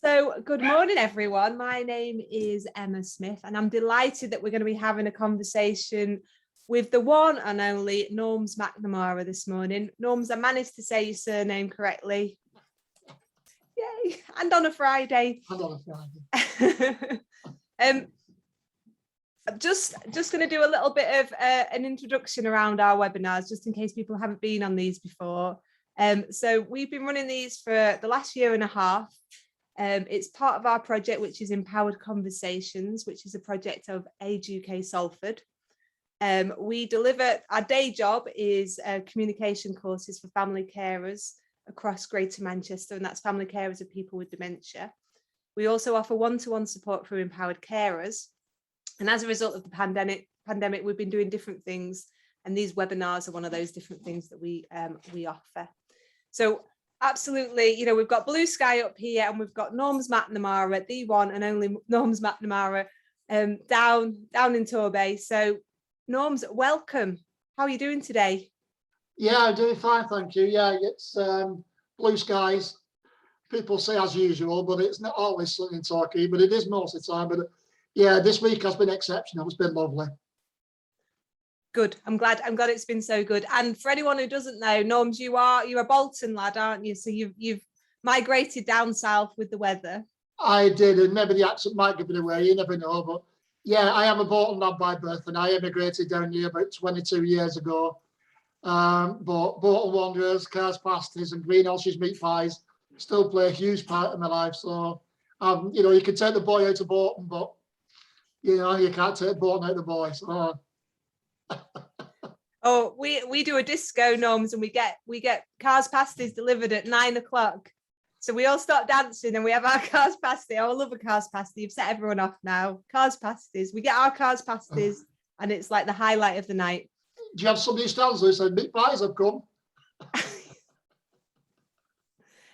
So good morning, everyone. My name is Emma Smith, and I'm delighted that we're going to be having a conversation with the one and only Norrms McNamara this morning. Norrms, I managed to say your surname correctly. Yay! And on a Friday. And on a Friday. I'm just going to do a little bit of an introduction around our webinars, just in case people haven't been on these before. So we've been running these for the last year and a half. It's part of our project, which is Empowered Conversations, which is a project of Age UK Salford. We deliver, our day job is communication courses for family carers across Greater Manchester, and that's family carers of people with dementia. We also offer one-to-one support for empowered carers. And as a result of the pandemic, we've been doing different things, and these webinars are one of those different things that we offer. So absolutely, we've got blue sky up here, and we've got Norrms McNamara, the one and only Norrms McNamara, down in Torbay. So Norrms, welcome. How are you doing today? Yeah, I'm doing fine, thank you. Yeah, it's blue skies. People say as usual, but it's not always sunny in Torquay, but it is most of the time. But yeah, this week has been exceptional. It's been lovely. Good. I'm glad it's been so good. And for anyone who doesn't know, Norrms, you're a Bolton lad, aren't you? So you've migrated down south with the weather. I did, and maybe the accent might give it away. You never know, but yeah, I am a Bolton lad by birth, and I emigrated down here about 22 years ago. But Bolton Wanderers, Cars Pasties, and Greenhalgh's meat pies still play a huge part of my life. So, you can take the boy out of Bolton, but you can't take Bolton out of the boy. So. Oh, we do a disco, Norrms, and we get Cars Pasties delivered at 9 o'clock. So we all stop dancing and we have our Cars Pasty. Oh, I love a Cars Pasty. You've set everyone off now. Cars Pasties. We get our Cars Pasties, and it's like the highlight of the night. Do you have somebody who stands there and says, meat pies have come?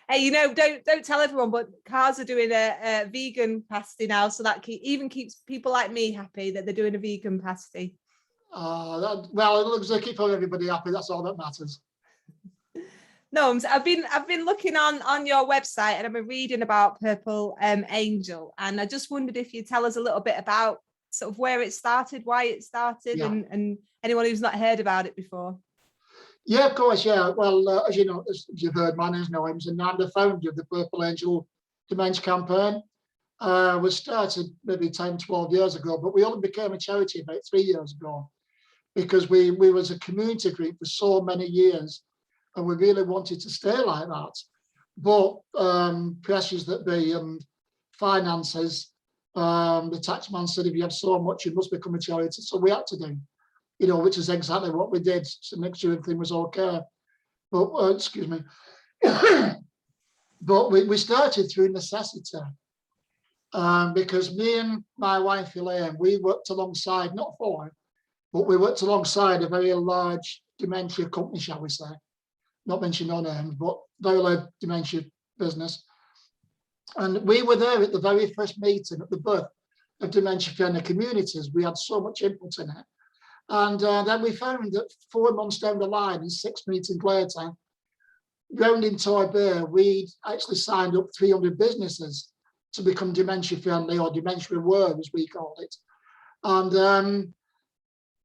Hey, don't tell everyone, but Cars are doing a vegan pasty now, so that even keeps people like me happy that they're doing a vegan pasty. Well, as long as they keep everybody happy, that's all that matters. Norrms, I've been looking on your website, and I've been reading about Purple Angel, and I just wondered if you'd tell us a little bit about sort of where it started, why it started, yeah. and anyone who's not heard about it before. Yeah, of course, yeah. Well, as you know, as you've heard, my name's Norrms, and I'm the founder of the Purple Angel Dementia Campaign. Was started maybe 10, 12 years ago, but we only became a charity about 3 years ago, because we was a community group for so many years, and we really wanted to stay like that. But pressures that be finances, the taxman said, if you have so much, you must become a charity. So we had to do, which is exactly what we did to make sure everything was okay. But, excuse me. But we started through necessity, because me and my wife, Elaine, we worked alongside, not for, but we worked alongside a very large dementia company, shall we say. Not mention no names, but very large dementia business. And we were there at the very first meeting at the birth of dementia-friendly communities. We had so much input in it. And then we found that 4 months down the line and 6 meetings later, round in Torbay, we actually signed up 300 businesses to become dementia-friendly, or dementia-aware, as we call it. And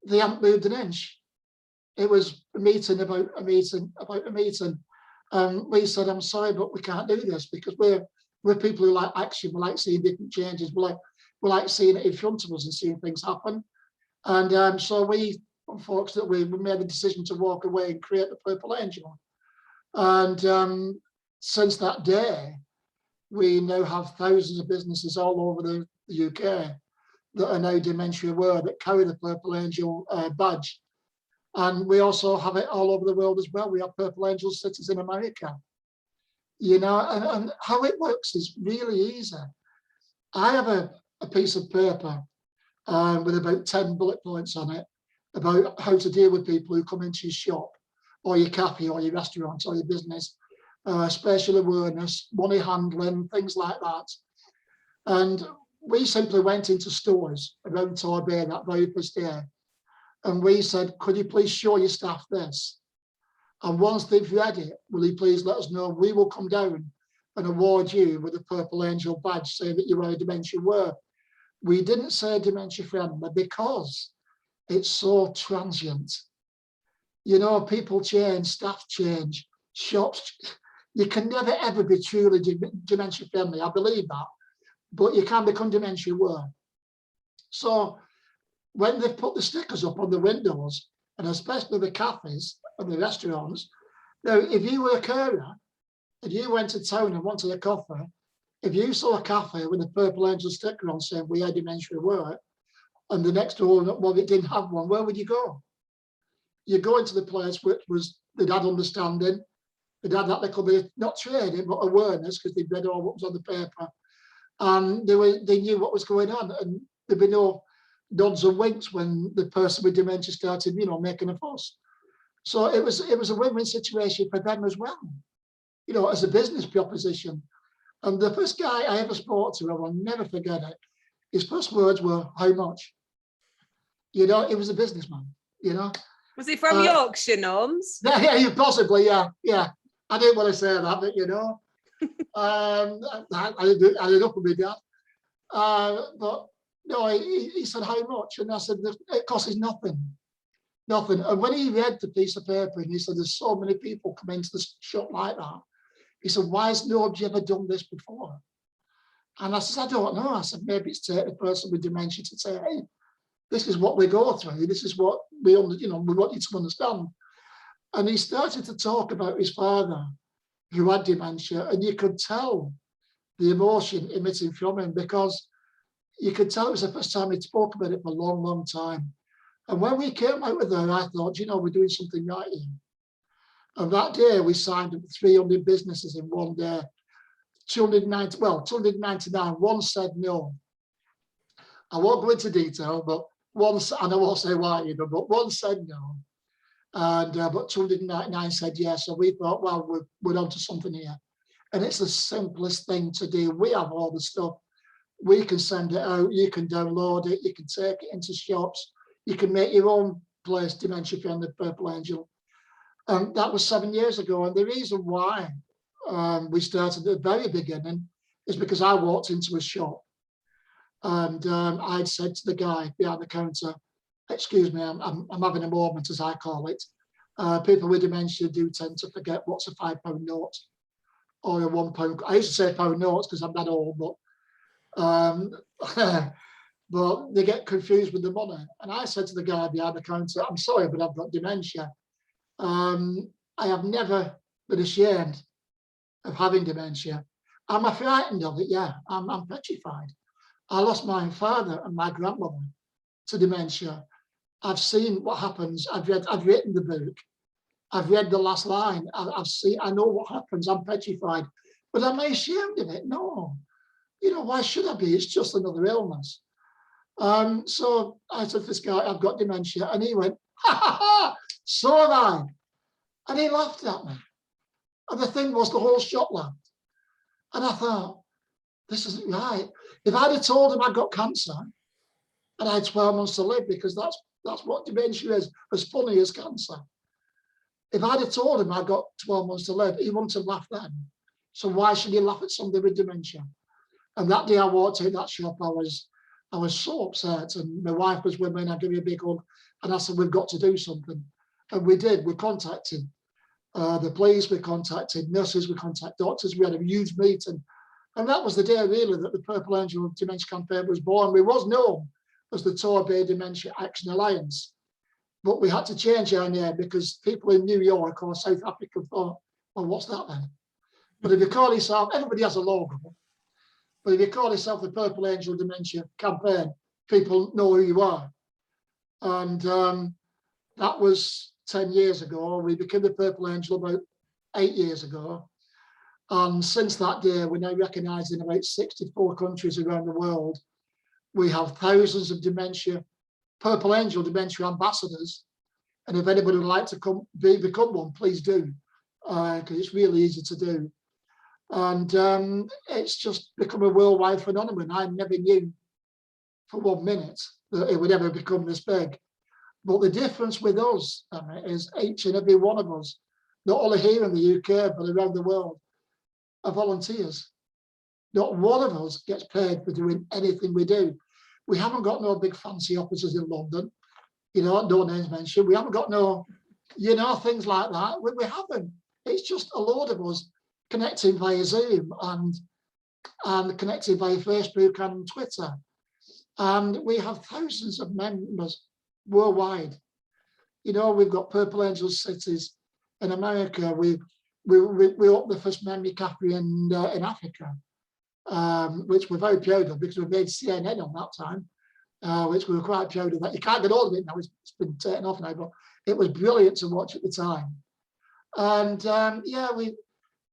they haven't moved an inch. It was a meeting about a meeting about a meeting. We said, I'm sorry, but we can't do this, because we're people who like action. We like seeing different changes. We like seeing it in front of us and seeing things happen. And so we, unfortunately, we made the decision to walk away and create the Purple Angel. And since that day, we now have thousands of businesses all over the UK that are now dementia aware, that carry the Purple Angel badge. And we also have it all over the world as well. We have Purple Angel cities in America. And how it works is really easy. I have a piece of paper with about 10 bullet points on it about how to deal with people who come into your shop, or your cafe, or your restaurant, or your business, spatial awareness, money handling, things like that. And we simply went into stores around Torbay that very first day, and we said, could you please show your staff this? And once they've read it, will you please let us know? We will come down and award you with a Purple Angel badge saying that you are a dementia aware. We didn't say dementia friendly because it's so transient. You know, people change, staff change, shops. You can never ever be truly dementia friendly. I believe that, but you can become dementia aware. So when they put the stickers up on the windows, and especially the cafes and the restaurants, now if you were a carer and you went to town and wanted a coffee, if you saw a cafe with a Purple Angel sticker on saying we are dementia aware, and the next door, well, it didn't have one, where would you go? You go into the place which was, they'd had understanding, they'd had that little bit, not training, but awareness, because they'd read all what was on the paper, and they knew what was going on, and there'd be no nods and winks when the person with dementia started, you know, making a fuss. So it was a win-win situation for them as well, you know, as a business proposition. And the first guy I ever spoke to, I will never forget it, his first words were, "How much?" You know, he was a businessman, you know. Was he from Yorkshire, Norrms? Yeah, possibly, yeah. I didn't want to say that, but you know, I had enough with my dad. But no, he said, "How much?" And I said, "It costs nothing. Nothing." And when he read the piece of paper and he said, "There's so many people come into the shop like that," he said, "Why has nobody ever done this before?" And I said, "I don't know." I said, "Maybe it's take the person with dementia to say, hey, this is what we go through. This is what we want you to understand." And he started to talk about his father who had dementia, and you could tell the emotion emitting from him, because you could tell it was the first time he spoke about it for a long, long time. And when we came out with her, I thought, you know, we're doing something right here. And that day we signed up 300 businesses in one day. 299, one said no. I won't go into detail, but and I won't say why either, but one said no. And but 299 said yes. So we thought, well, we're onto something here. And it's the simplest thing to do. We have all the stuff. We can send it out, you can download it, you can take it into shops, you can make your own place dementia friendly Purple Angel. That was 7 years ago. And the reason why we started at the very beginning is because I walked into a shop and I'd said to the guy behind the counter, "Excuse me, I'm having a moment," as I call it. People with dementia do tend to forget what's a £5 note or a £1. I used to say pound notes because I'm that old, but but they get confused with the money. And I said to the guy behind the counter, "I'm sorry, but I've got dementia. I have never been ashamed of having dementia. Am I frightened of it? Yeah, I'm petrified. I lost my father and my grandmother to dementia. I've seen what happens. I've written the book. I've read the last line. I know what happens. I'm petrified. But am I ashamed of it? No. You know, why should I be? It's just another illness." So I said to this guy, "I've got dementia." And he went, "Ha ha ha, so have I." And he laughed at me. And the thing was, the whole shop laughed. And I thought, this isn't right. If I'd have told him I'd got cancer and I had 12 months to live, because that's what dementia is, as funny as cancer. If I'd have told him I got 12 months to live, he wouldn't have laughed then. So why should he laugh at somebody with dementia? And that day I walked in that shop, I was so upset, and my wife was with me, and I gave me a big hug, and I said, "We've got to do something." And we did. We contacted the police, we contacted nurses, we contacted doctors. We had a huge meeting, and that was the day really that the Purple Angel Dementia Campaign was born. We was known as the Torbay Dementia Action Alliance, but we had to change our name because people in New York or South Africa thought, "Well, what's that then?" But if you call yourself, everybody has a logo, but if you call yourself the Purple Angel Dementia Campaign, people know who you are. And that was 10 years ago. We became the Purple Angel about 8 years ago. And since that day, we're now recognised in about 64 countries around the world. We have thousands of Purple Angel Dementia ambassadors. And if anybody would like to become one, please do, because it's really easy to do. And it's just become a worldwide phenomenon. I never knew for 1 minute that it would ever become this big. But the difference with us is each and every one of us, not only here in the UK, but around the world, are volunteers. Not one of us gets paid for doing anything we do. We haven't got no big fancy offices in London, no names mentioned. We haven't got no, things like that. We haven't. It's just a load of us connecting via Zoom and connecting via Facebook and Twitter. And we have thousands of members worldwide. We've got Purple Angels cities in America. We opened the first memory cafe in Africa, which we're very proud of because we made CNN on that time, which we were quite proud of. That you can't get hold of it now; it's been taken off now, but it was brilliant to watch at the time. And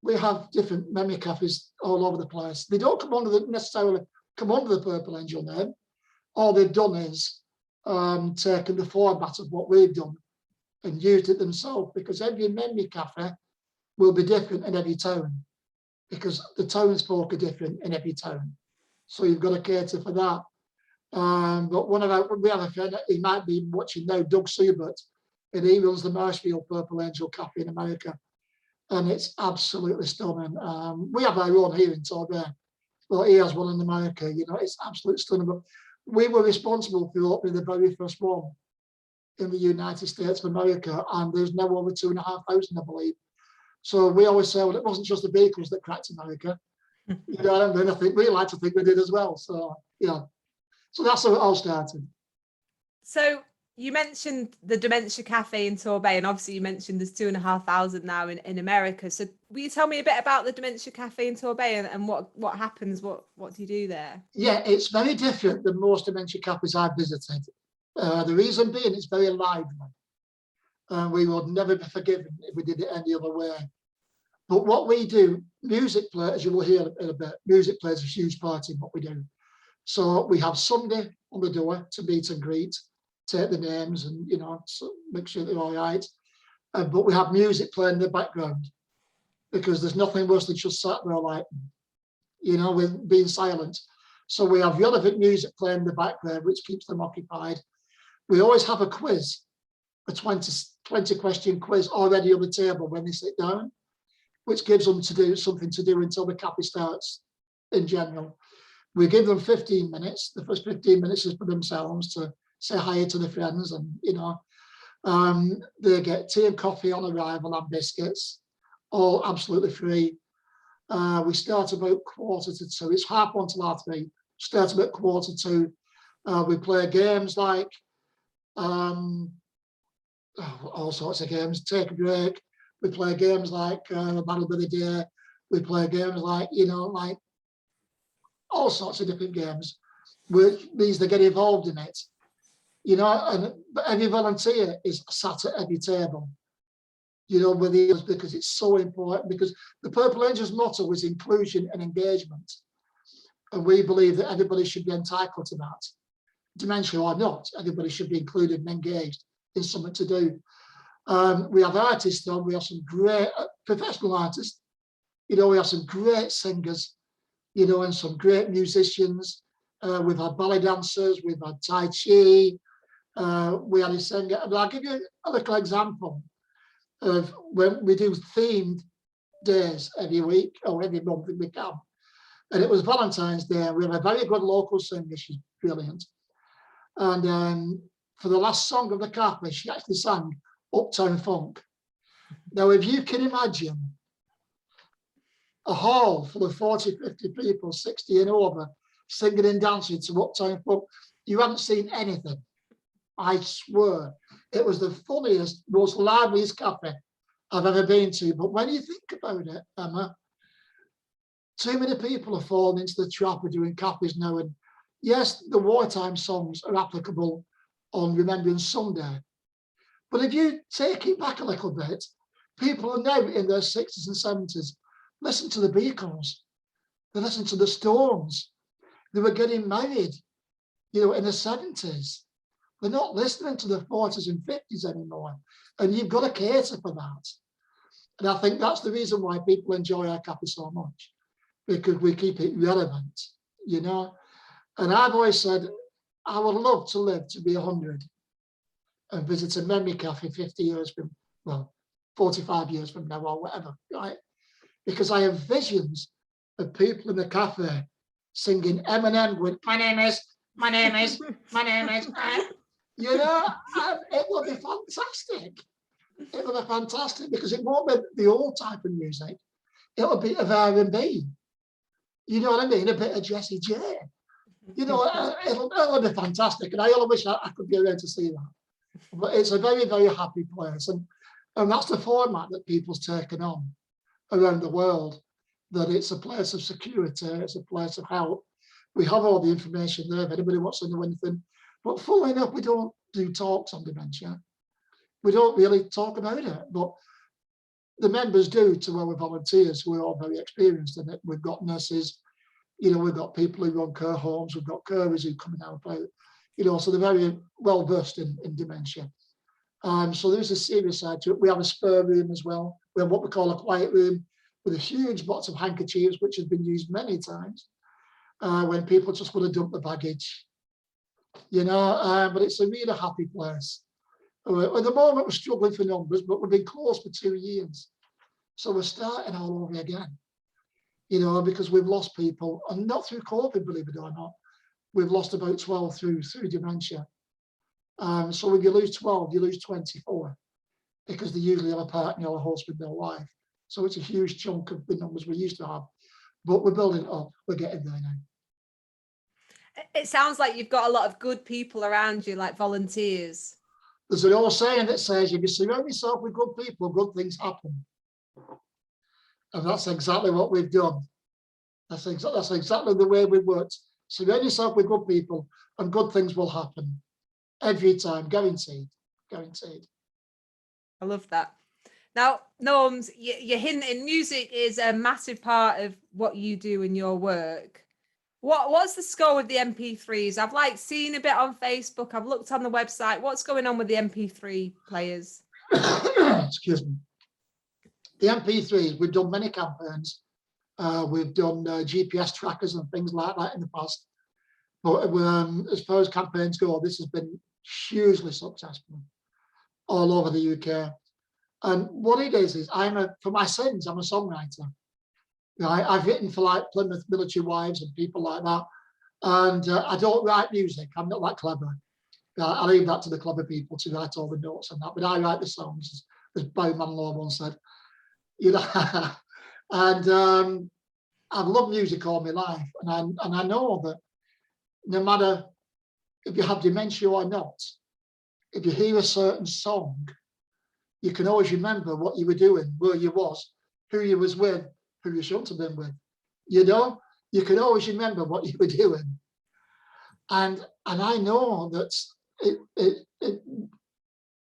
we have different memory cafes all over the place. They don't necessarily come under the Purple Angel name. All they've done is taken the format of what we've done and used it themselves, because every memory cafe will be different in every town, because the townsfolk are different in every town. So you've got to cater for that. But we have a friend, he might be watching now, Doug Subert, and he runs the Marshfield Purple Angel Cafe in America. And it's absolutely stunning. We have our own here in Torbay, but he has one in America. It's absolutely stunning. But we were responsible for opening the very first one in the United States of America, and there's now over 2,500, I believe. So we always say, well, it wasn't just the vehicles that cracked America. I think we like to think we did as well. So so that's how it all started. So you mentioned the Dementia Cafe in Torbay, and obviously you mentioned there's 2,500 now in America. So will you tell me a bit about the Dementia Cafe in Torbay and what happens? What do you do there? Yeah, it's very different than most dementia cafes I've visited. The reason being, it's very lively. And we would never be forgiven if we did it any other way. But what we do, music play, as you will hear in a bit, music plays a huge part in what we do. So we have Sunday on the door to meet and greet, take the names and, so make sure they're all right. But we have music playing in the background, because there's nothing worse than just sat there like, with being silent. So we have relevant music playing in the background, which keeps them occupied. We always have a quiz, a 20 question quiz already on the table when they sit down, which gives them something to do until the cafe starts in general. We give them 15 minutes. The first 15 minutes is for themselves to say hi to their friends, and they get tea and coffee on arrival and biscuits, all absolutely free. We start about 1:45. It's 1:30 till 3:30. Start about 1:45. We play games like all sorts of games. Take a break. We play games like Battle of the Day. We play games like like all sorts of different games, which means they get involved in it. And every volunteer is sat at every table, with the others, because it's so important. Because the Purple Angels motto is inclusion and engagement, and we believe that everybody should be entitled to that, dementia or not. Everybody should be included and engaged in something to do. We have artists on. We have some great professional artists. We have some great singers, and some great musicians. We've had ballet dancers. We've had Tai Chi. We had a singer. I'll give you a little example of when we do themed days every week or every month if we can. And it was Valentine's Day. We have a very good local singer. She's brilliant. And for the last song of the cafe, she actually sang Uptown Funk. Now, if you can imagine a hall full of 40, 50 people, 60 and over, singing and dancing to Uptown Funk, you haven't seen anything. I swear. It was the funniest, most liveliest cafe I've ever been to. But when you think about it, Emma, too many people have fallen into the trap of doing cafes now. And yes, the wartime songs are applicable on Remembrance Sunday. But if you take it back a little bit, people are now in their 60s and 70s. Listen to the Beatles. They listen to the Stones. They were getting married, in the 70s. They're not listening to the 40s and 50s anymore. And you've got to cater for that. And I think that's the reason why people enjoy our cafe so much, because we keep it relevant, And I've always said, I would love to live to be 100 and visit a memory cafe 50 years from, 45 years from now or whatever, right? because I have visions of people in the cafe singing Eminem with my name is, my name is, my name is. You know, and it will be fantastic. It will be fantastic because it won't be the old type of music. It'll be of R&B. You know what I mean? A bit of Jessie J. You know, it'll be fantastic. And I only wish I could be around to see that. But it's a very, very happy place. And that's the format that people's taken on around the world, that it's a place of security, it's a place of help. We have all the information there if anybody wants to know anything. But funnily enough, we don't do talks on dementia. We don't really talk about it, but the members do to our volunteers who are all very experienced in it. We've got nurses, you know, we've got people who run care homes, we've got carers who come and help out, you know, so they're very well versed in dementia. So there's a serious side to it. We have a spare room as well. We have what we call a quiet room with a huge box of handkerchiefs, which has been used many times when people just want to dump the baggage, you know, but it's a really happy place. At the moment, we're struggling for numbers, but we've been closed for 2 years. So we're starting all over again, you know, because we've lost people, and not through COVID, believe it or not. We've lost about 12 through dementia. So when you lose 12, you lose 24, because they usually have a partner or a husband or wife. So it's a huge chunk of the numbers we used to have. But we're building up, we're getting there now. It sounds like you've got a lot of good people around you, like volunteers. There's an old saying that says, if you surround yourself with good people, good things happen. And that's exactly what we've done. That's exactly the way we've worked. Surround yourself with good people and good things will happen. Every time, guaranteed, guaranteed. I love that. Now, Norrms, you're hinting music is a massive part of what you do in your work. What's the score with the MP3s? I've seen a bit on Facebook. I've looked on the website. What's going on with the MP3 players? Excuse me. The MP3s, we've done many campaigns. We've done GPS trackers and things like that in the past. But as far as campaigns go, this has been hugely successful all over the UK. And what it is for my sins, I'm a songwriter. I've written for like Plymouth Military Wives and people like that. And I don't write music. I'm not that clever. I leave that to the clever people to write all the notes and that. But I write the songs, as Bowman Law once said. You know, and I've loved music all my life. And I know that no matter if you have dementia or not, if you hear a certain song, you can always remember what you were doing, where you was, who you was with, who you shouldn't have been with. You know, you can always remember what you were doing. And I know that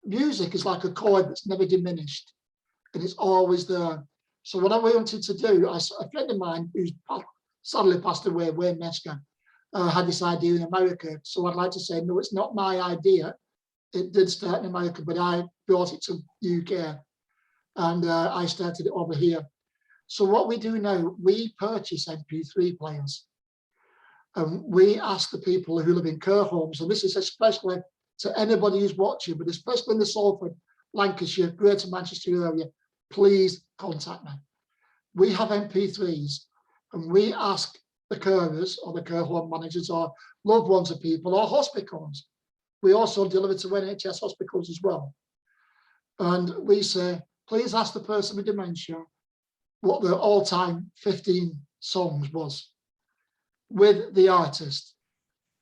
music is like a chord that's never diminished, and it's always there. So what I wanted to do, a friend of mine who's sadly passed away, Wayne Mesker, had this idea in America. So I'd like to say, no, it's not my idea. It did start in America, but I brought it to UK, and I started it over here. So what we do now, we purchase MP3 players. We ask the people who live in care homes, and this is especially to anybody who's watching, but especially in the Salford, Lancashire, Greater Manchester area, please contact me. We have MP3s, and we ask the carers or the care home managers or loved ones of people or hospitals. We also deliver to NHS hospitals as well. And we say, please ask the person with dementia what their all-time 15 songs was with the artist.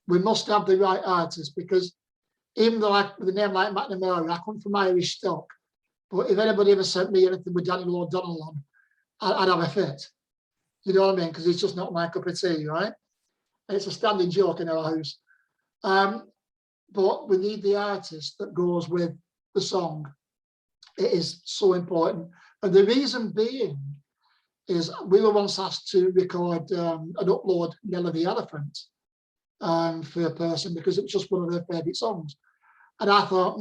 We must have the right artist, because even though with a name like McNamara, I come from Irish stock, but if anybody ever sent me anything with Daniel O'Donnell on, I'd have a fit. You know what I mean? Because it's just not my cup of tea, right? It's a standing joke in our house. But we need the artist that goes with the song. It is so important. And the reason being is we were once asked to record and upload Nelly the Elephant for a person because it was just one of their favourite songs. And I thought,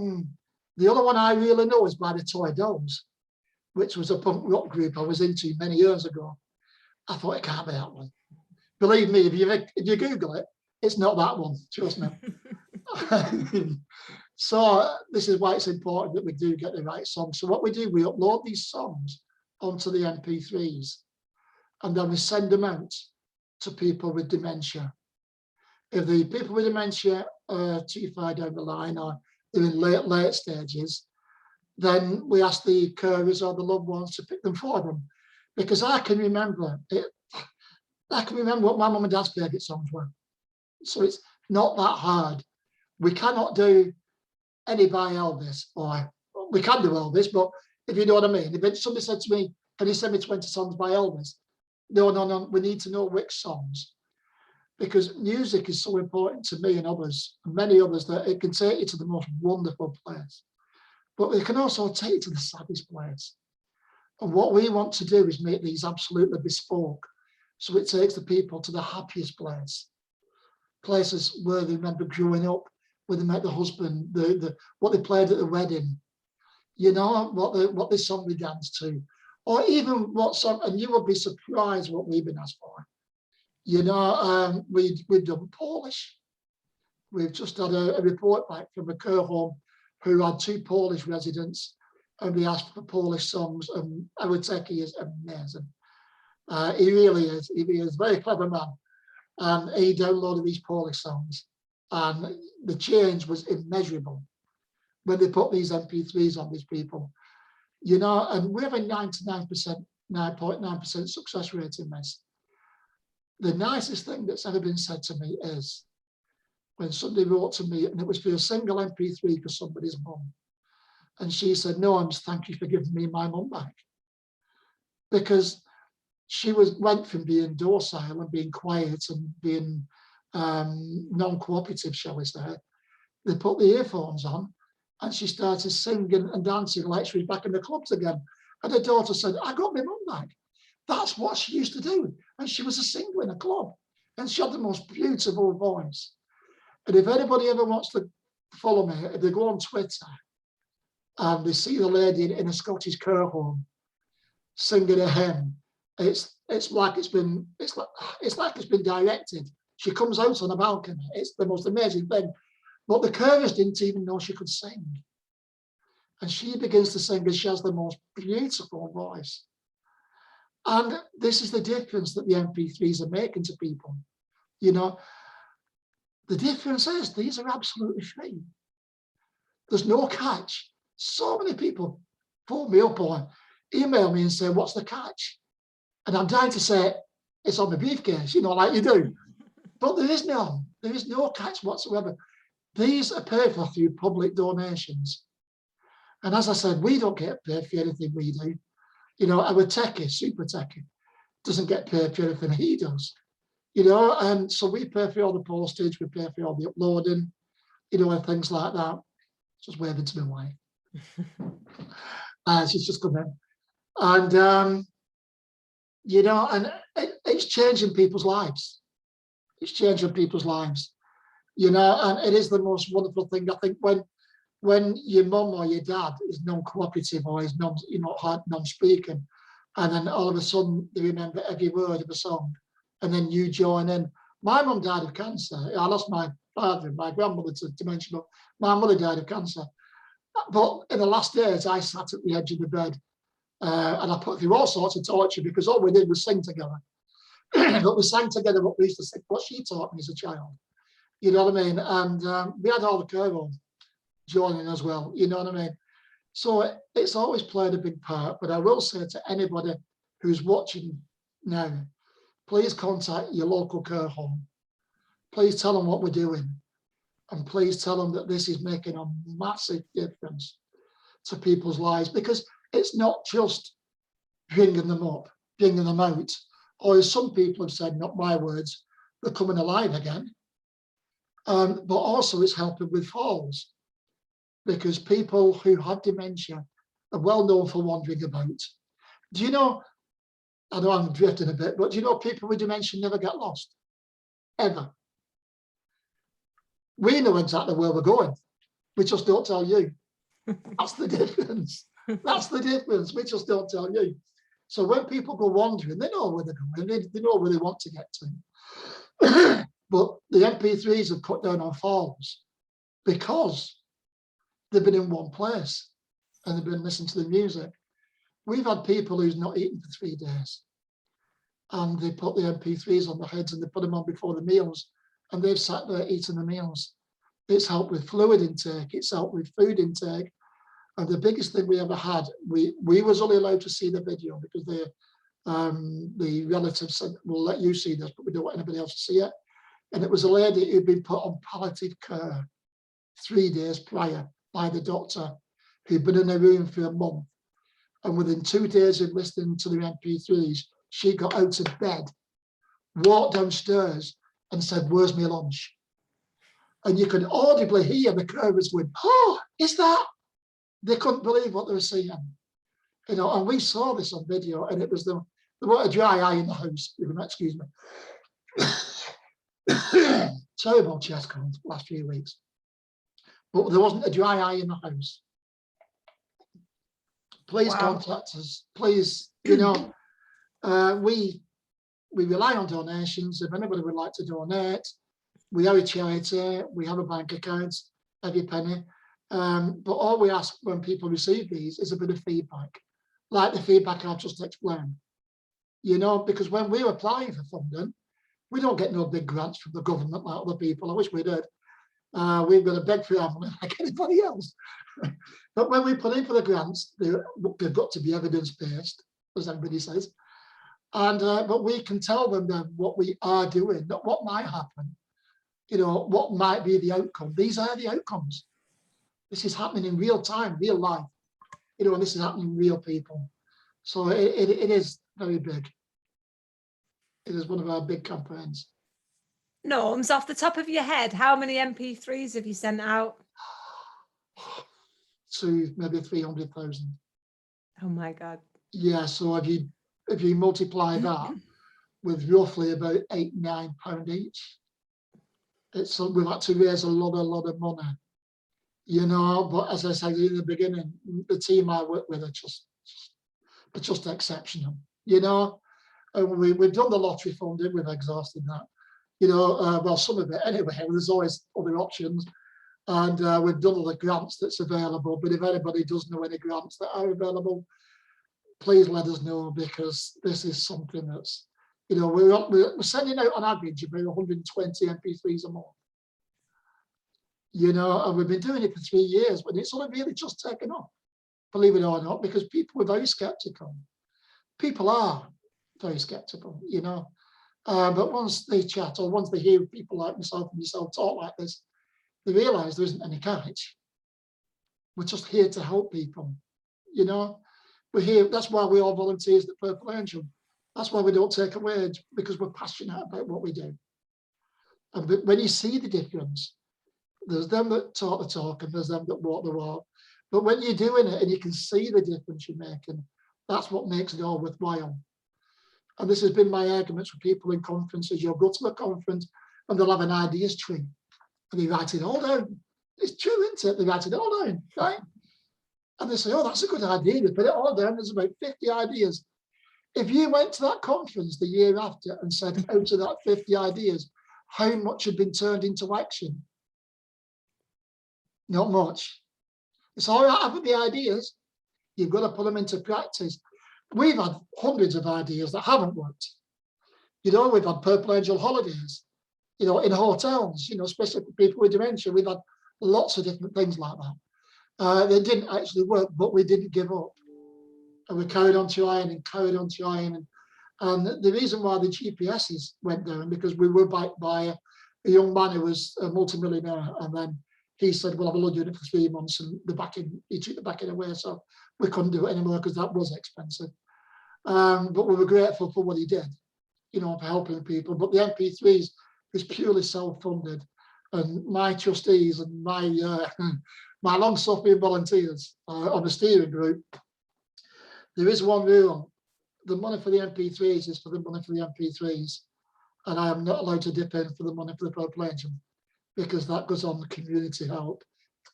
the other one I really know is by the Toy Dolls, which was a punk rock group I was into many years ago. I thought, it can't be that one. Believe me, if you Google it, it's not that one, trust me. So this is why it's important that we do get the right song. So what we do, we upload these songs onto the MP3s, and then we send them out to people with dementia. If the people with dementia are too far down the line or they're in late stages, then we ask the carers or the loved ones to pick them for them. Because I can remember what my mum and dad's favourite songs were. So it's not that hard. We cannot do any by Elvis, or we can do Elvis, but if you know what I mean. If somebody said to me, can you send me 20 songs by Elvis? No, we need to know which songs. Because music is so important to me and others, and many others, that it can take you to the most wonderful place. But it can also take you to the saddest place. And what we want to do is make these absolutely bespoke. So it takes the people to the happiest place. Places where they remember growing up, where they met the husband, what they played at the wedding, you know, what they song they danced to, or even what song, and you will be surprised what we've been asked for. You know, we've done Polish. We've just had a report back from a care home who had 2 Polish residents, and we asked for Polish songs, and our techie is amazing. He really is. He is a very clever man. And he downloaded these Polish songs, and the change was immeasurable when they put these MP3s on these people. You know, and we have a 9.9% success rate in this. The nicest thing that's ever been said to me is when somebody wrote to me, and it was for a single MP3 for somebody's mum. And she said, Norrms, thank you for giving me my mum back. Because she went from being docile and being quiet and being non-cooperative, shall we say. They put the earphones on and she started singing and dancing like she was back in the clubs again. And her daughter said, I got my mum back. That's what she used to do. And she was a singer in a club. And she had the most beautiful voice. And if anybody ever wants to follow me, if they go on Twitter and they see the lady in a Scottish care home singing a hymn, it's like it's been directed. She comes out on a balcony. It's the most amazing thing. But the carers didn't even know she could sing. And she begins to sing, and she has the most beautiful voice. And this is the difference that the MP3s are making to people. You know, the difference is these are absolutely free. There's no catch. So many people pull me up or email me and say, what's the catch? And I'm dying to say, it's on the briefcase, you know, like you do. But there is no catch whatsoever. These are paid for through public donations. And as I said, we don't get paid for anything we do. You know, our techie, super techie, doesn't get paid for anything he does. You know, and so we pay for all the postage, we pay for all the uploading, you know, and things like that. Just waving to my wife. She's just come in. And, you know, and it's changing people's lives. It's changing people's lives, you know, and it is the most wonderful thing. I think when your mum or your dad is non-cooperative or is non-speaking, and then all of a sudden they remember every word of a song, and then you join in. My mum died of cancer. I lost my father and my grandmother to dementia, but my mother died of cancer. But in the last days, I sat at the edge of the bed and I put through all sorts of torture because all we did was sing together. But we sang together what we used to sing, what she taught me as a child. You know what I mean? And we had all the care home joining as well. You know what I mean? So it's always played a big part. But I will say to anybody who's watching now, please contact your local care home. Please tell them what we're doing. And please tell them that this is making a massive difference to people's lives, because it's not just bringing them up, bringing them out, or as some people have said, not my words, they're coming alive again. But also it's helping with falls, because people who have dementia are well known for wandering about. Do you know, I know I'm drifting a bit, but do you know people with dementia never get lost, ever? We know exactly where we're going. We just don't tell you. That's the difference. That's the difference. We just don't tell you. So when people go wandering, they know where they're going. They know where they want to get to. But the MP3s have cut down on falls because they've been in one place and they've been listening to the music. We've had people who's not eaten for 3 days. and they put the MP3s on the heads and they put them on before the meals, and they've sat there eating the meals. It's helped with fluid intake, it's helped with food intake. And the biggest thing we ever had, we was only allowed to see the video because the relatives said, we'll let you see this, but we don't want anybody else to see it. And it was a lady who'd been put on palliative care 3 days prior by the doctor, who'd been in a room for a month. And within 2 days of listening to the MP3s, she got out of bed, walked downstairs and said, "Where's my lunch?" And you could audibly hear the carers going, "Oh, is that?" They couldn't believe what they were seeing. You know, and we saw this on video, and it was there wasn't a dry eye in the house. Excuse me. Terrible chest cold last few weeks. But there wasn't a dry eye in the house. Please contact us. Please, you know, we rely on donations. If anybody would like to donate, we are a charity. We have a bank account, every penny. But all we ask when people receive these is a bit of feedback, like the feedback I've just explained. You know, because when we're applying for funding, we don't get no big grants from the government like other people. I wish we did. We've got to beg for our money like anybody else. But when we put in for the grants, they've got to be evidence-based, as everybody says. And but we can tell them then what we are doing, not what might happen. You know, what might be the outcome. These are the outcomes. This is happening in real time, real life. You know, and this is happening in real people. So it is very big. It is one of our big campaigns. Norms, off the top of your head, how many MP3s have you sent out? To maybe 300,000. Oh my God. Yeah, so if you multiply that with roughly about £8-9 each, we've had to raise a lot of money. You know, but as I said in the beginning, the team I work with are just exceptional. You know, and we've done the lottery funding, we've exhausted that. You know, well, some of it anyway. There's always other options, and we've done all the grants that's available. But if anybody does know any grants that are available, please let us know, because this is something that's, you know, we're sending out on average about 120 MP3s a month. You know, and we've been doing it for 3 years, but it's only really just taken off, believe it or not, because people were very skeptical. People are very skeptical, you know. But once they chat, or once they hear people like myself and yourself talk like this, they realise there isn't any catch. We're just here to help people, you know. We're here, that's why we all volunteers at Purple Angel. That's why we don't take a wage, because we're passionate about what we do. And when you see the difference, there's them that talk the talk and there's them that walk the walk. But when you're doing it and you can see the difference you're making, that's what makes it all worthwhile. And this has been my arguments with people in conferences. You'll go to a conference and they'll have an ideas tree and they write it all down. It's true, isn't it? They write it all down, right? And they say, "Oh, that's a good idea." They put it all down. There's about 50 ideas. If you went to that conference the year after and said, out of that 50 ideas, how much had been turned into action? Not much. It's all right having the ideas. You've got to put them into practice. We've had hundreds of ideas that haven't worked. You know, we've had Purple Angel holidays, you know, in hotels, you know, especially for people with dementia. We've had lots of different things like that. They didn't actually work, but we didn't give up. And we carried on trying and carried on trying. And the reason why the GPSs went down, because we were backed by a young man who was a multimillionaire, and then he said, "Well, I've only done it for 3 months," and he took the backing away, so we couldn't do it anymore because that was expensive. But we were grateful for what he did, you know, for helping people. But the MP3s is purely self-funded, and my trustees and my my long-suffering volunteers on the steering group, there is one rule: the money for the MP3s is for the money for the MP3s, and I am not allowed to dip in for the money for the Purple Angel, because that goes on community help,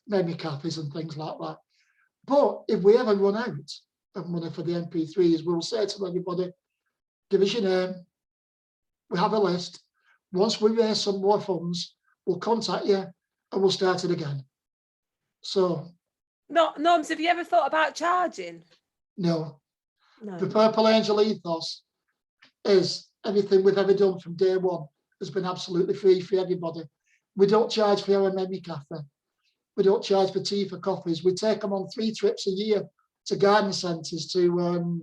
maybe cafes and things like that. But if we ever run out of money for the MP3s, we'll say to everybody, "Give us your name. We have a list. Once we raise some more funds, we'll contact you and we'll start it again." So, Norms, have you ever thought about charging? no. No. The Purple Angel ethos is everything we've ever done from day one has been absolutely free for everybody. We don't charge for our memory cafe. We don't charge for tea, for coffees. We take them on 3 trips a year to garden centres, to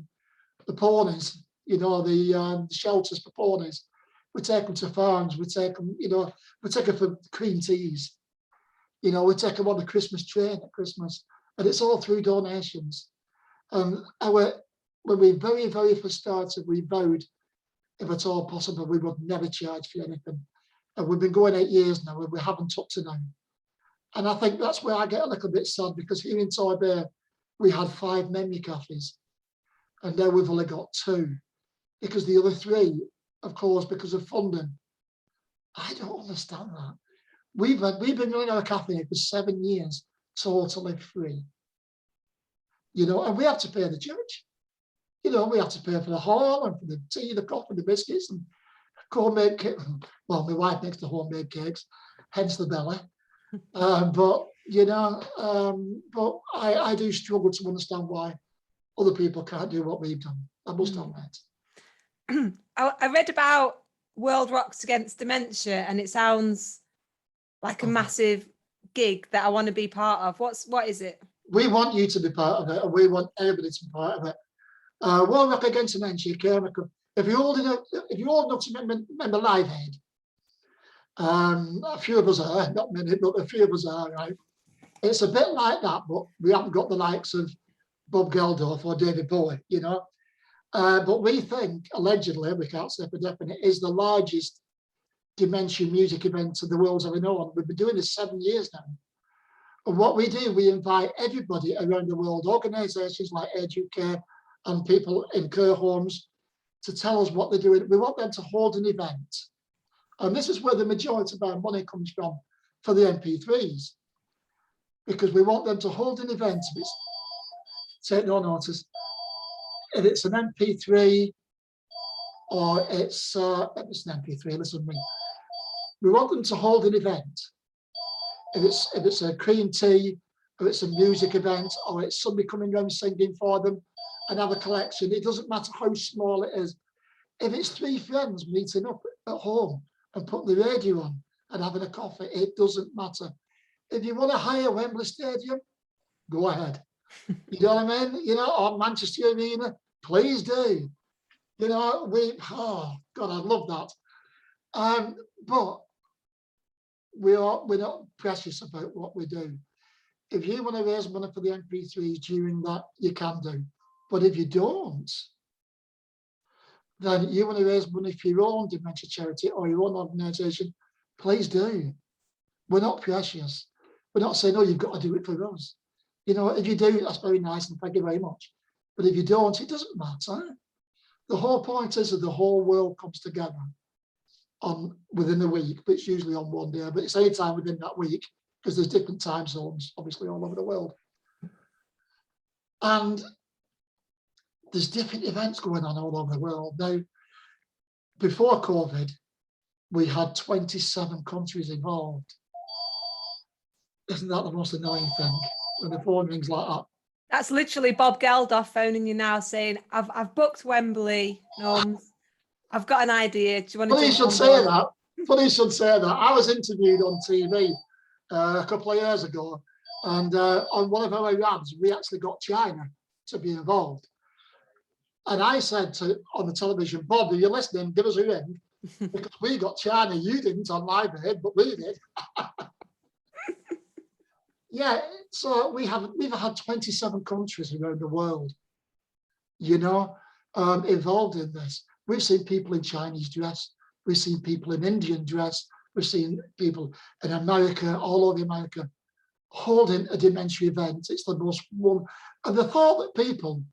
the ponies, you know, the shelters for ponies. We take them to farms. We take them, you know, we take them for cream teas. You know, we take them on the Christmas train at Christmas, and it's all through donations. And when we very, very first started, we vowed, if at all possible, we would never charge for anything. And we've been going 8 years now, and we haven't up to now. And I think that's where I get a little bit sad, because here in Torbay, we had 5 memory cafes, and now we've only got 2, because the other 3, of course, because of funding. I don't understand that. We've been running our cafe for 7 years, totally free. You know, and we have to pay the church. You know, we have to pay for the hall and for the tea, the coffee, the biscuits, and homemade cake. Well, my wife makes the homemade cakes, hence the belly. But you know, but I do struggle to understand why other people can't do what we've done. I must admit. I read about World Rocks Against Dementia, and it sounds like a massive gig that I want to be part of. What is it? We want you to be part of it, and we want everybody to be part of it. World Rocks Against Dementia came. If you're old enough to remember Live Aid, a few of us are, not many, but a few of us are, right? It's a bit like that, but we haven't got the likes of Bob Geldof or David Bowie, you know. But we think, allegedly, we can't say for definite, is the largest dementia music event the world's ever known. We've been doing this 7 years now. And what we do, we invite everybody around the world, organisations like Age UK and people in care homes, to tell us what they're doing. We want them to hold an event. And this is where the majority of our money comes from for the MP3s, because we want them to hold an event. If it's, take no notice, if it's an MP3 or it's an MP3, listen to me. We want them to hold an event. If it's a cream tea, or it's a music event, or it's somebody coming around singing for them and have a collection, it doesn't matter how small it is. If it's 3 friends meeting up at home and putting the radio on and having a coffee, it doesn't matter. If you want to hire Wembley Stadium, go ahead. You know what I mean? You know, or Manchester Arena, please do. You know, oh God, I love that. But we're not precious about what we do. If you want to raise money for the MP3s during that, you can do. But if you don't, then you want to raise money for your own dementia charity or your own organisation, please do. We're not precious. We're not saying, oh, you've got to do it for us. You know, if you do, that's very nice and thank you very much. But if you don't, it doesn't matter. The whole point is that the whole world comes together within a week, but it's usually on one day, but it's any time within that week, because there's different time zones, obviously, all over the world. And there's different events going on all over the world. Now, before COVID, we had 27 countries involved. Isn't that the most annoying thing when the phone rings like that? That's literally Bob Geldof phoning you now saying, I've booked Wembley, Norrms. I've got an idea. Do you want to? Funny you should say that. Funny you should say that. I was interviewed on TV a couple of years ago, and on one of our ads, we actually got China to be involved. And I said on the television, Bob, are you listening? Give us a ring, because we got China. You didn't on Live Aid, but we did. Yeah, so we've had 27 countries around the world, you know, involved in this. We've seen people in Chinese dress. We've seen people in Indian dress. We've seen people in America, all over America, holding a dementia event. It's the most one. And the thought that people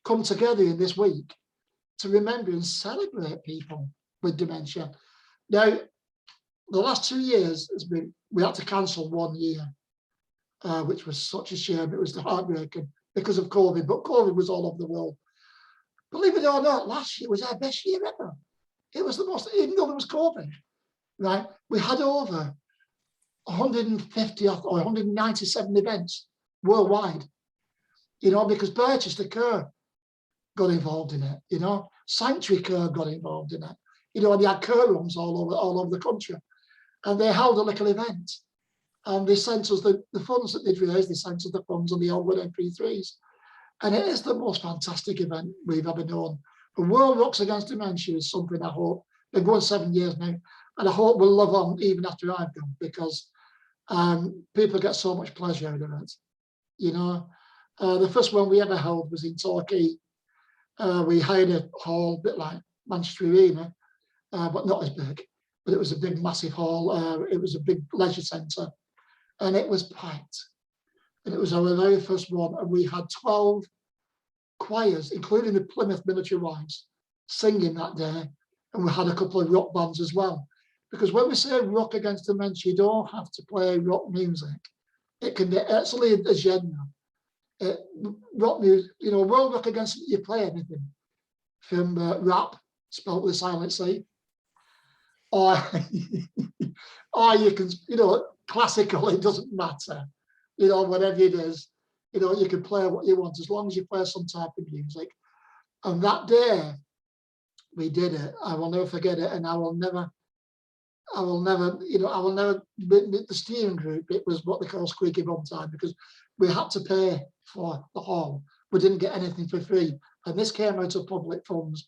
come together in this week to remember and celebrate people with dementia. Now, the last 2 years we had to cancel 1 year, which was such a shame. It was heartbreaking because of COVID, but COVID was all over the world. Believe it or not, last year was our best year ever. It was the most, even though there was COVID, right? We had over 150 or 197 events worldwide, you know, because Barchester Care got involved in it, you know. sanctuary care got involved in it. You know, and they had care rooms all over the country. And they held a little event. And they sent us the funds that they'd raised, they sent us the funds on the onward MP3s. And it is the most fantastic event we've ever known. The World Rocks Against Dementia is something I hope, they're going 7 years now, and I hope we'll live on even after I've gone, because people get so much pleasure out of it. You know, the first one we ever held was in Torquay. We hired a hall, a bit like Manchester Arena, but not as big. But it was a big, massive hall. It was a big leisure centre, and it was packed. And it was our very first one, and we had 12 choirs, including the Plymouth Military Wives, singing that day. And we had a couple of rock bands as well. Because when we say rock against dementia, you don't have to play rock music. It can be actually a genre. Rock music, you know, World Rock Against, you play anything from rap, spelled with a silent C, or or you can, you know, classical, it doesn't matter. You know, whatever it is, you know, you can play what you want as long as you play some type of music. And that day we did it. I will never forget it, and I will never, you know, I will never admit the steering group. It was what they call squeaky bum time, because we had to pay for the hall. We didn't get anything for free, and this came out of public funds.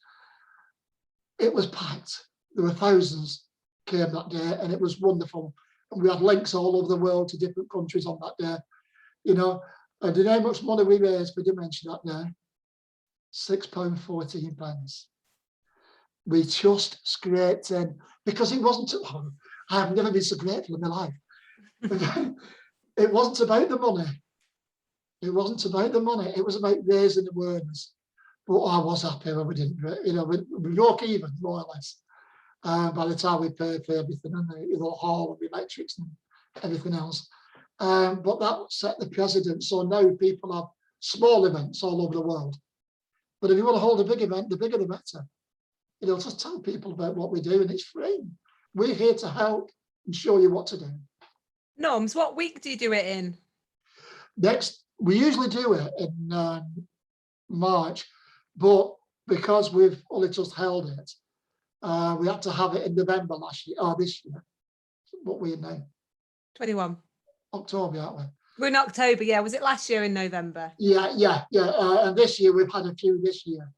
It was packed. There were thousands came that day, and it was wonderful. And we had links all over the world to different countries on that day. You know, and do you know how much money we raised for dementia that day? £6.14. We just scraped in, because it wasn't, oh, I have never been so grateful in my life. It wasn't about the money. It wasn't about the money. It was about raising awareness. But I was happy when we didn't, you know, we broke even, more or less. By the time we paid for everything, and the hall and the electrics and everything else. But that set the precedent. So now people have small events all over the world. But if you want to hold a big event, the bigger the better. You know, just tell people about what we do, and it's free. We're here to help and show you what to do. Norms, what week do you do it in? We usually do it in March, but because we've only just held it, we had to have it in November last year, or this year. What we're now? 21. October, aren't we? We're in October, yeah. Was it last year in November? Yeah. And this year we've had a few this year.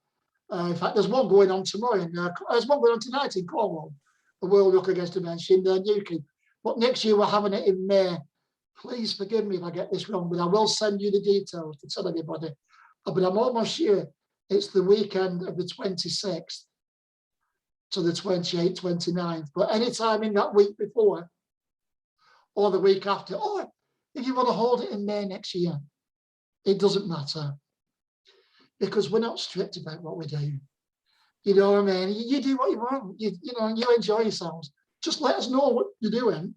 In fact, there's one going on tomorrow. There's one going on tonight in Cornwall, the World Rock Against Dementia in Newquay. But next year we're having it in May. Please forgive me if I get this wrong, but I will send you the details to tell everybody. But I'm almost sure it's the weekend of the 26th to the 28th, 29th. But any time in that week before or the week after, or if you want to hold it in May next year, it doesn't matter. Because we're not strict about what we do. You know what I mean? You do what you want. You know, you enjoy yourselves. Just let us know what you're doing.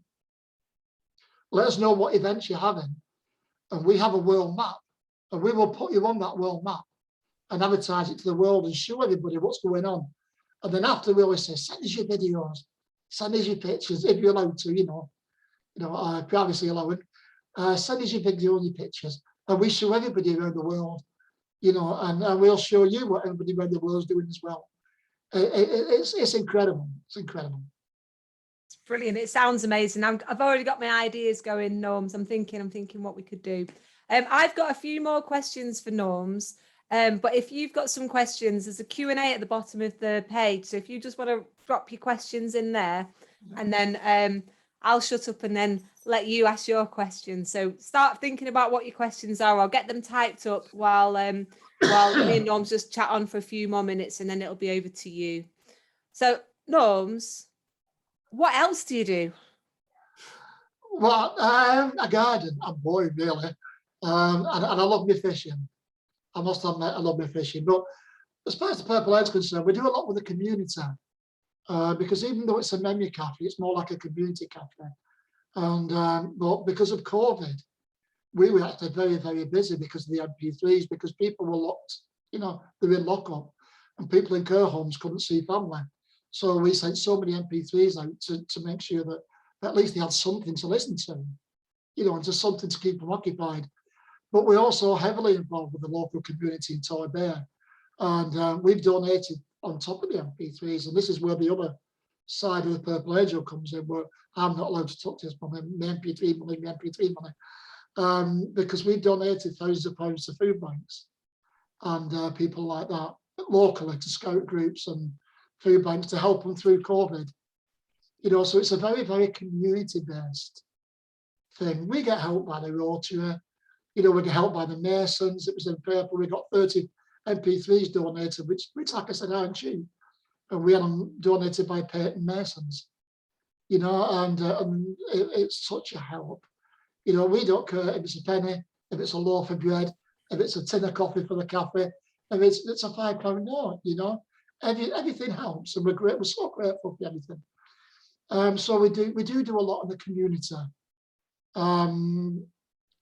Let us know what events you're having. And we have a world map. And we will put you on that world map and advertise it to the world and show everybody what's going on. And then after, we always say, send us your videos, send us your pictures, if you're allowed to, you know, privacy allowing. Send us your video and your pictures. And we show everybody around the world. You know, and we'll show you what everybody around the world is doing as well. It's incredible. It's incredible. It's brilliant. It sounds amazing. I've already got my ideas going, Norms. I'm thinking what we could do. I've got a few more questions for Norms. But if you've got some questions, there's a Q&A at the bottom of the page. So if you just want to drop your questions in there, and then I'll shut up and then let you ask your questions. So start thinking about what your questions are. I'll get them typed up while me and Norms just chat on for a few more minutes, and then it'll be over to you. So Norms, what else do you do? Well, I garden. I'm bored, really. And I love my fishing. I must admit, I love my fishing. But as far as the Purple Head's concerned, we do a lot with the community. Because even though it's a menu cafe, it's more like a community cafe. And but because of COVID, we were actually very, very busy because of the MP3s, because people were locked, you know, they were in lockup, and people in care homes couldn't see family. So we sent so many MP3s out to make sure that at least they had something to listen to, you know, and just something to keep them occupied. But we're also heavily involved with the local community in Torbay. And we've donated on top of the MP3s. And this is where the other side of the purple angel comes in, where I'm not allowed to touch this money, my MP3 money, because we donated thousands of pounds to food banks and people like that locally, to scout groups and food banks to help them through COVID. So it's a very, very community-based thing. We get help by the Rotary, we get help by the Masons. It was in purple. We got 30 MP3s donated, which like I said, aren't cheap. And we had them donated by Peyton Masons, and it's such a help. We don't care if it's a penny, if it's a loaf of bread, if it's a tin of coffee for the cafe, if it's a £5 note, everything helps, and we're so grateful for everything. So we do a lot in the community.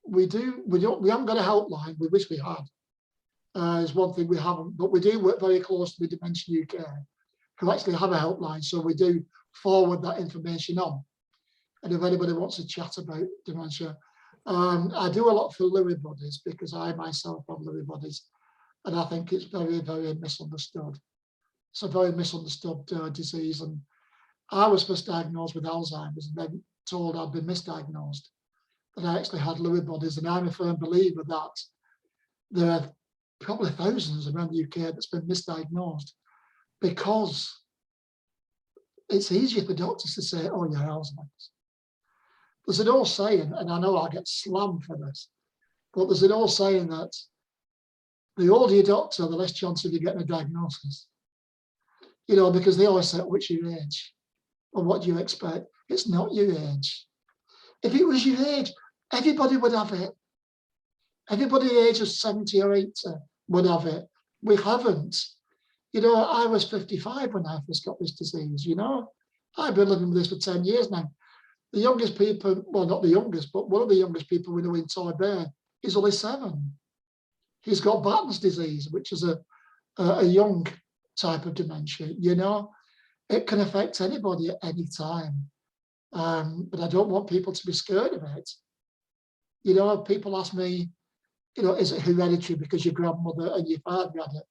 We haven't got a helpline. We wish we had. Is one thing we haven't, but we do work very closely with Dementia UK, who actually have a helpline. So we do forward that information on. And if anybody wants to chat about dementia, I do a lot for Lewy bodies, because I myself have Lewy bodies, and I think it's very, very misunderstood. It's a very misunderstood disease, and I was first diagnosed with Alzheimer's and then told I'd been misdiagnosed, that I actually had Lewy bodies, and I'm a firm believer that there are probably thousands around the UK that's been misdiagnosed, because it's easier for doctors to say, oh, you have Alzheimer's. There's an old saying, and I know I get slammed for this, but there's an old saying that the older your doctor, the less chance of you getting a diagnosis. Because they always say, what's your age? Or what do you expect? It's not your age. If it was your age, everybody would have it. Everybody the age of 70 or 80 would have it. We haven't. I was 55 when I first got this disease, I've been living with this for 10 years now. The youngest people, well, not the youngest, but one of the youngest people we know in Torbay is only 7. He's got Barton's disease, which is a young type of dementia, It can affect anybody at any time. But I don't want people to be scared of it. People ask me, is it hereditary because your grandmother and your father had it?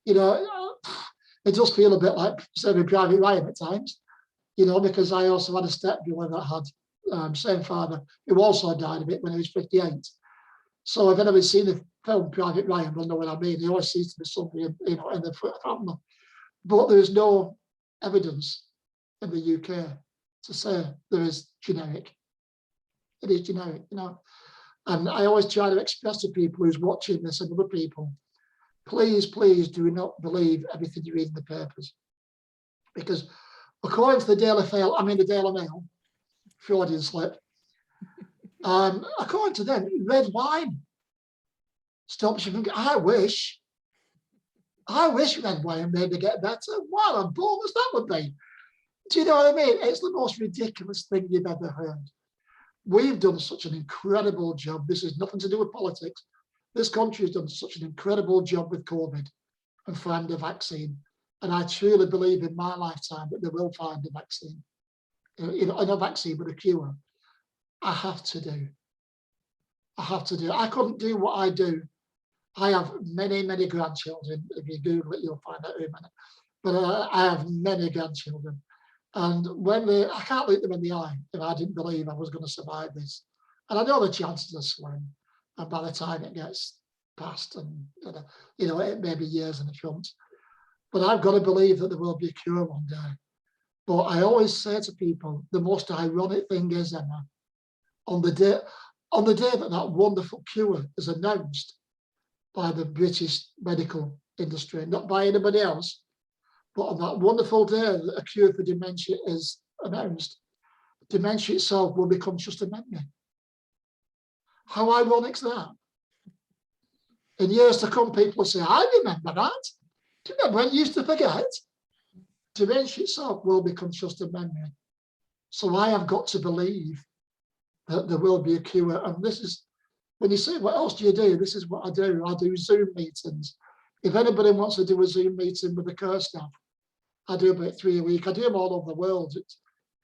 It does feel a bit like serving Private Ryan at times, because I also had a stepbrother that had same father, who also died of it when he was 58. So if anybody's seen the film Private Ryan, will know what I mean. He always seems to be somebody in the family. But there is no evidence in the UK to say there is generic. It is generic, And I always try to express to people who's watching this and other people, please, please do not believe everything you read in the papers. Because according to the Daily Mail, Freudian slip, according to them, red wine stops you from, I wish red wine made me get better. What a bonus that would be. Do you know what I mean? It's the most ridiculous thing you've ever heard. We've done such an incredible job. This is nothing to do with politics. This country has done such an incredible job with COVID and find a vaccine. And I truly believe in my lifetime that they will find a vaccine. Not a vaccine, but a cure. I have to do. I couldn't do what I do. I have many, many grandchildren. If you Google it, you'll find out in a minute. But I have many grandchildren. And I can't look them in the eye if I didn't believe I was going to survive this. And I know the chances are slim. And by the time it gets past, and it may be years in the front. But I've got to believe that there will be a cure one day. But I always say to people, the most ironic thing is, Emma, on the day that wonderful cure is announced by the British medical industry, not by anybody else, but on that wonderful day that a cure for dementia is announced, dementia itself will become just a memory. How ironic is that? In years to come, people will say, I remember that. Do you remember when you used to forget? Dementia itself will become just a memory. So I have got to believe that there will be a cure. And this is, when you say, what else do you do? This is what I do. I do Zoom meetings. If anybody wants to do a Zoom meeting with the care staff, I do about 3 a week. I do them all over the world.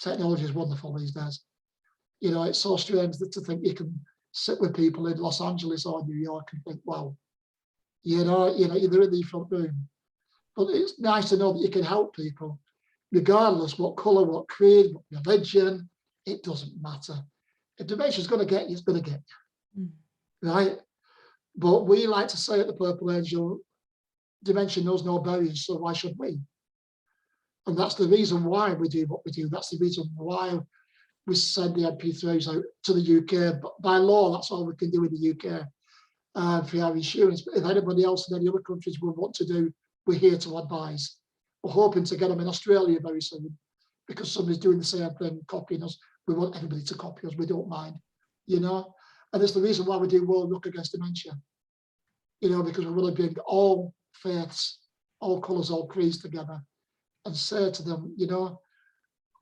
Technology is wonderful these days. It's so strange to think you can sit with people in Los Angeles or New York and think, well, you're in the front room. But it's nice to know that you can help people, regardless what colour, what creed, what religion, it doesn't matter. If dementia's going to get you, it's going to get you, right? But we like to say at the Purple Angel, dementia knows no barriers, so why should we? And that's the reason why we do what we do. That's the reason why we send the MP3s out to the UK. But by law, that's all we can do in the UK for our insurance. But if anybody else in any other countries would want to do, we're here to advise. We're hoping to get them in Australia very soon because somebody's doing the same thing, copying us. We want everybody to copy us. We don't mind, you know. And it's the reason why we do World Rocks Against Dementia, you know, because we want to bring all faiths, all colours, all creeds together and say to them, you know,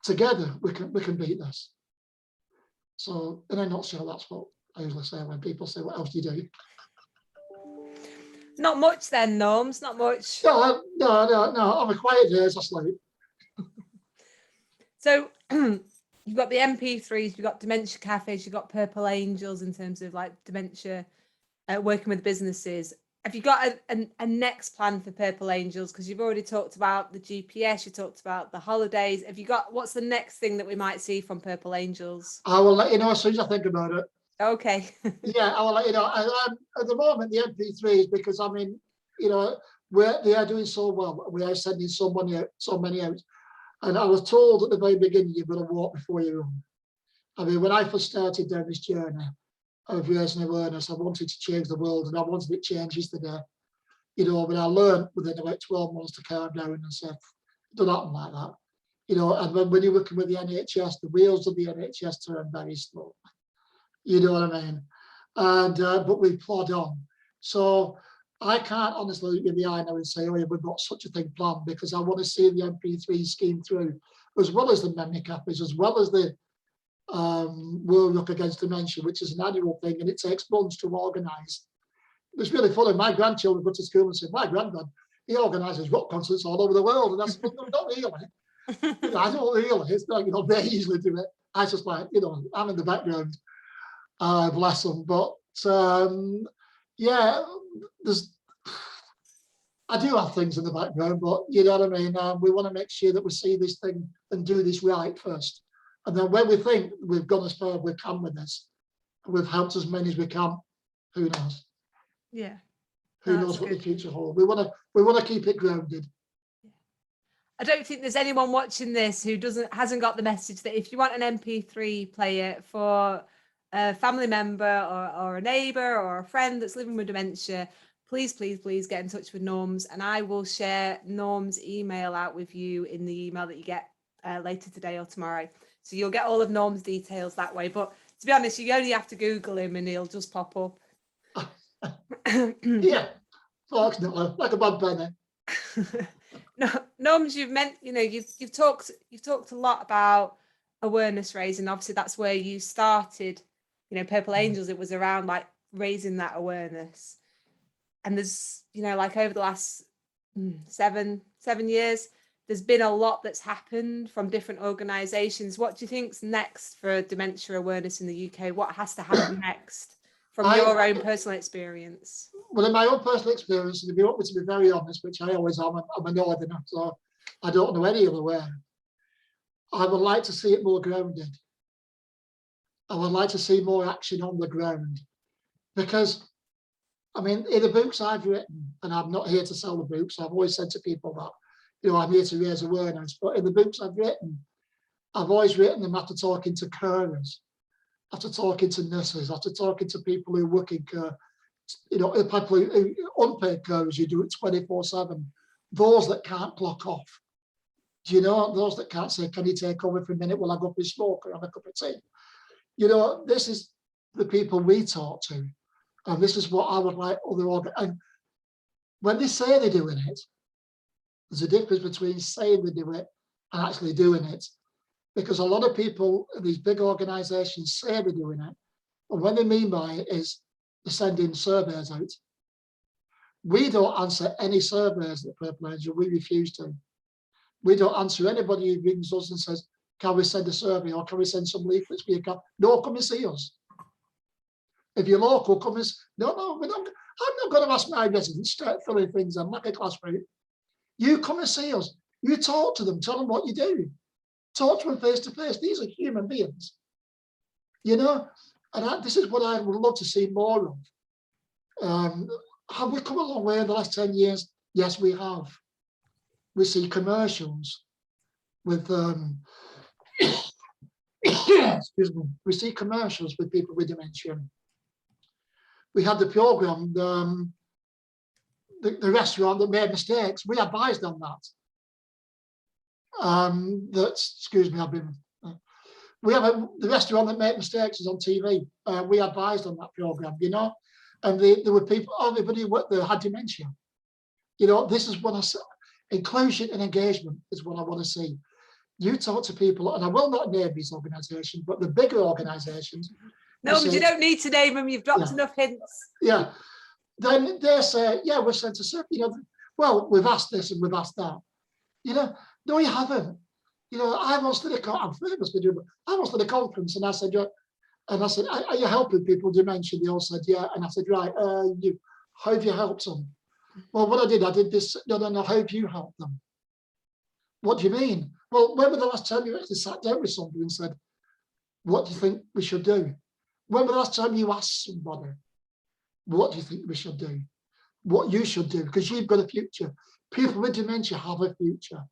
together we can beat this. So in a nutshell, that's what I usually say when people say, what else do you do? Not much then, Norrms, not much. No, on the quiet days I sleep. So you've got the MP3s, you've got dementia cafes, you've got Purple Angels in terms of like dementia, working with businesses. Have you got a next plan for Purple Angels? Because you've already talked about the GPS, you talked about the holidays. Have you got, what's the next thing that we might see from Purple Angels? I will let you know as soon as I think about it. Okay. Yeah, I will let you know. At the moment, the MP3s, because I mean, you know, they are doing so well. We are sending so many out. And I was told at the very beginning, you've got to walk before you run. I mean, when I first started down this journey of raising awareness, I wanted to change the world, and I wanted it changed yesterday. You know, but I learned within about 12 months to calm down and say, it don't happen like that. You know, and when you're working with the NHS, the wheels of the NHS turn very slow. You know what I mean? And but we plod on. So I can't honestly look in the eye now and say, oh yeah, we've got such a thing planned, because I want to see the MP3 scheme through, as well as the memory cafes, as well as the World Rocks Against Dementia, which is an annual thing, and it takes months to organise. It's really funny. My grandchildren go to school and say, my granddad, he organises rock concerts all over the world. And I said, well, not really. You know, I don't really. It's not, you know, they usually do it. I just like, you know, I'm in the background. Bless them. But yeah, I do have things in the background, but you know what I mean? We want to make sure that we see this thing and do this right first. And then when we think we've gone as far as we can with this, and we've helped as many as we can, who knows? Yeah. Who knows what the future holds? We want to keep it grounded. I don't think there's anyone watching this who hasn't got the message that if you want an MP3 player for a family member or a neighbour or a friend that's living with dementia, please get in touch with Norrms, and I will share Norrms' email out with you in the email that you get later today or tomorrow. So you'll get all of Norrms' details that way. But to be honest, you only have to Google him and he'll just pop up. Yeah, fortunately, like a bad penny. No, Norrms, you've talked a lot about awareness raising. Obviously, that's where you started. You know, Purple Angels, it was around like raising that awareness. And there's, you know, like over the last 7 years, there's been a lot that's happened from different organisations. What do you think's next for dementia awareness in the UK? What has to happen next from your own personal experience? Well, in my own personal experience, and if you want me to be very honest, which I always am, I'm a northerner, so I don't know any other way. I would like to see it more grounded. I would like to see more action on the ground, because, I mean, in the books I've written, and I'm not here to sell the books, I've always said to people that, you know, I'm here to raise awareness, but in the books I've written, I've always written them after talking to carers, after talking to nurses, after talking to people who work in care, you know, people who unpaid carers who do it 24/7, those that can't clock off. Do you know, those that can't say, can you take over for a minute while I go for a smoke or have a cup of tea? You know, this is the people we talk to. And this is what I would like other organs. And when they say they're doing it, there's a difference between saying they do it and actually doing it. Because a lot of people in these big organizations say they're doing it. And what they mean by it is they're sending surveys out. We don't answer any surveys at Purple Angel. We refuse to. We don't answer anybody who rings us and says, can we send a survey or can we send some leaflets for your No, come and see us. If you're local, come and no, we're not. I'm not going to ask my residents to start filling things in like a classroom. You come and see us. You talk to them, tell them what you do. Talk to them face to face. These are human beings, you know. And this is what I would love to see more of. Have we come a long way in the last 10 years? Yes, we have. We see commercials with, excuse me, we see commercials with people with dementia. We had the program, the restaurant that made mistakes. We advised on that. Excuse me, we have the restaurant that made mistakes is on TV. We advised on that program, you know, and there were people, everybody that had dementia. You know, this is what I say. Inclusion and engagement is what I want to see. You talk to people, and I will not name these organisations, but the bigger organisations. No, but you don't need to name them. You've dropped enough hints. Yeah. Then they say, yeah, we're sent to serve. You know, well, we've asked this and we've asked that. You know, no, you haven't. You know, I once did I'm famous for doing it. I once did a conference, and I said, are you helping people with dementia? They all said, yeah. And I said, right, how have you helped them? Well, what I did this. No, how have you helped them? What do you mean? Well, when was the last time you actually sat down with somebody and said, what do you think we should do? When was the last time you asked somebody, what do you think we should do? What you should do? Because you've got a future. People with dementia have a future.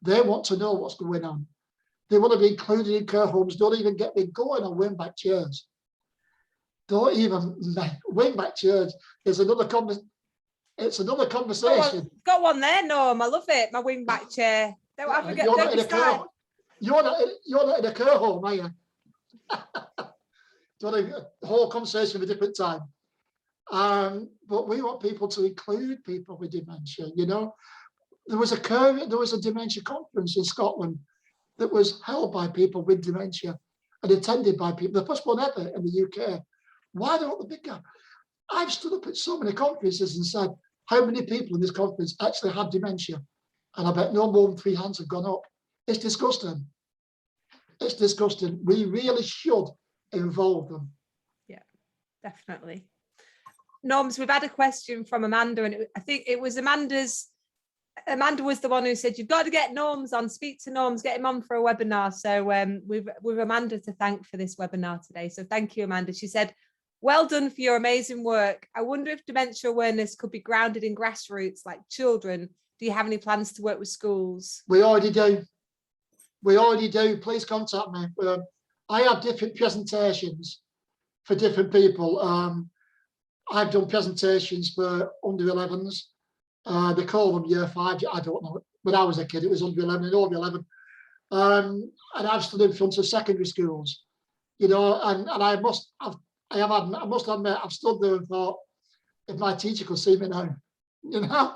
They want to know what's going on. They want to be included in care homes. Don't even get me going on wing-back chairs. Don't even wing-back chairs is another conversation. It's another conversation. Got one there, Norm. I love it. My wing-back chair. Don't forget. You're not in a care home, are you? A whole conversation for a different time. But we want people to include people with dementia. You know, there was a dementia conference in Scotland that was held by people with dementia and attended by people. The first one ever in the UK. Why don't the big guy? I've stood up at so many conferences and said, how many people in this conference actually have dementia? And I bet no more than 3 hands have gone up. It's disgusting. It's disgusting. We really should involve them. Yeah, definitely. Norms, we've had a question from Amanda, and I think it was Amanda was the one who said, you've got to get Norms on, speak to Norms, get him on for a webinar. So we've Amanda to thank for this webinar today. So thank you, Amanda. She said, well done for your amazing work. I wonder if dementia awareness could be grounded in grassroots like children. Do you have any plans to work with schools? We already do. We already do. Please contact me. I have different presentations for different people. I've done presentations for under 11s. They call them year 5. I don't know. When I was a kid, it was under 11 and over 11. And I've stood in front of secondary schools, you know, and I must admit, I've stood there and thought, if my teacher could see me now, you know,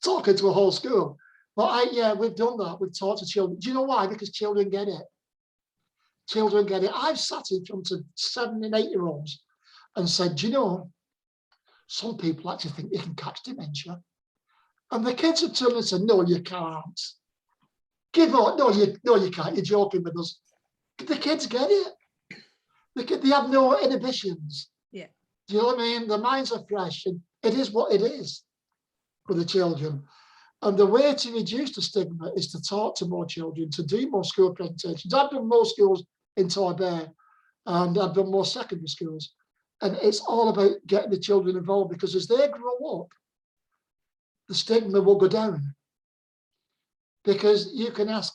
talking to a whole school. But we've done that. We've taught to children. Do you know why? Because children get it. Children get it. I've sat in front of 7 and 8-year-olds and said, do you know, some people actually think they can catch dementia. And the kids have turned and said, no, you can't. Give up. No, you can't. You're joking with us. The kids get it. They have no inhibitions. Yeah. Do you know what I mean? Their minds are fresh, and it is what it is for the children. And the way to reduce the stigma is to talk to more children, to do more school presentations. I've done more schools in Torbay, and I've done more secondary schools. And it's all about getting the children involved, because as they grow up, the stigma will go down. Because you can ask